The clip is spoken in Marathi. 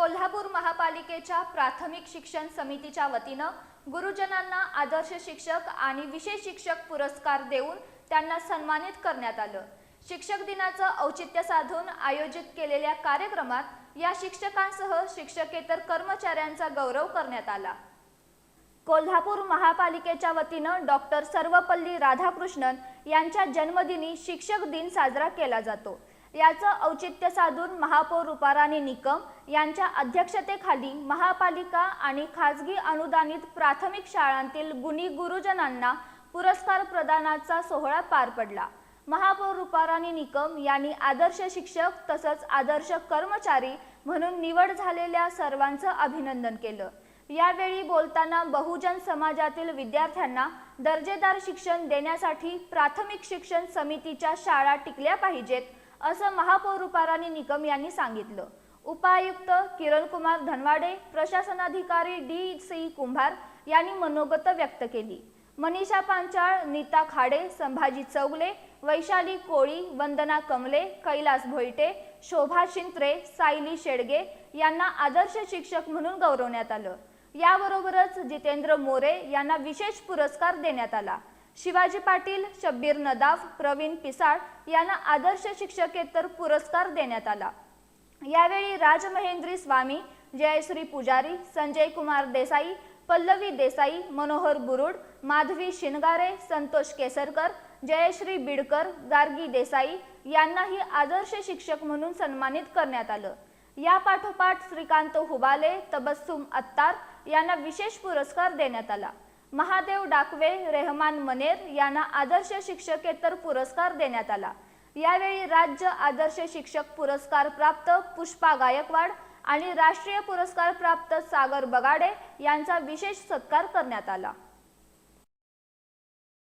कोल्हापूर महापालिकेच्या प्राथमिक शिक्षण समितीच्या वतीनं गुरुजनांना आदर्श शिक्षक आणि विशेष शिक्षक पुरस्कार देऊन त्यांना सन्मानित करण्यात आलं। शिक्षक दिनाचं औचित्य साधून आयोजित केलेल्या कार्यक्रमात या शिक्षकांसह शिक्षकेतर कर्मचाऱ्यांचा गौरव करण्यात आला। कोल्हापूर महापालिकेच्या वतीनं डॉक्टर सर्वपल्ली राधाकृष्णन यांच्या जन्मदिनी शिक्षक दिन साजरा केला जातो। याचं औचित्य साधून महापौर रुपाराणी निकम यांच्या अध्यक्षतेखाली महापालिका आणि खासगी अनुदानित प्राथमिक शाळांतील गुणी गुरुजनांना पुरस्कार प्रदानाचा सोहळा पार पडला। महापौर रुपाराणी निकम यांनी आदर्श शिक्षक तसंच आदर्श कर्मचारी म्हणून निवड झालेल्या सर्वांचं अभिनंदन केलं। यावेळी बोलताना बहुजन समाजातील विद्यार्थ्यांना दर्जेदार शिक्षण देण्यासाठी प्राथमिक शिक्षण समितीच्या शाळा टिकल्या पाहिजेत असं महापौर रुपाराणी निकम यांनी सांगितलं। उपायुक्त किरणकुमार धनवाडे, प्रशासनाधिकारी डी.सी. कुंभार यांनी मनोगत व्यक्त केली। मनीषा पांचाळ, नीता खाडे, संभाजी चौगले, वैशाली कोळी, वंदना कमले, कैलास भोईटे, शोभा शिंत्रे, सायली शेडगे यांना आदर्श शिक्षक म्हणून गौरवण्यात आलं। याबरोबरच जितेंद्र मोरे यांना विशेष पुरस्कार देण्यात आला। शिवाजी पाटील, शब्बीर नदाफ, प्रवीण पिसाळ यांना आदर्श शिक्षकेतर पुरस्कार देण्यात आला। यावेळी राजमहेंद्री स्वामी, जयश्री पुजारी, संजय कुमार देसाई, पल्लवी देसाई, मनोहर बुरुड, माधवी शिनगारे, संतोष केसरकर, जयश्री बिडकर, गार्गी देसाई यांनाही आदर्श शिक्षक म्हणून सन्मानित करण्यात आलं। या पाठोपाठ श्रीकांत हुबाले, तबस्सुम अत्तार यांना विशेष पुरस्कार देण्यात आला। महादेव डाकवे, रेहमान मनेर यांना आदर्श शिक्षकेतर पुरस्कार देण्यात आला। यावेळी राज्य आदर्श शिक्षक पुरस्कार प्राप्त पुष्पा गायकवाड आणि राष्ट्रीय पुरस्कार प्राप्त सागर बगाडे यांचा विशेष सत्कार करण्यात आला।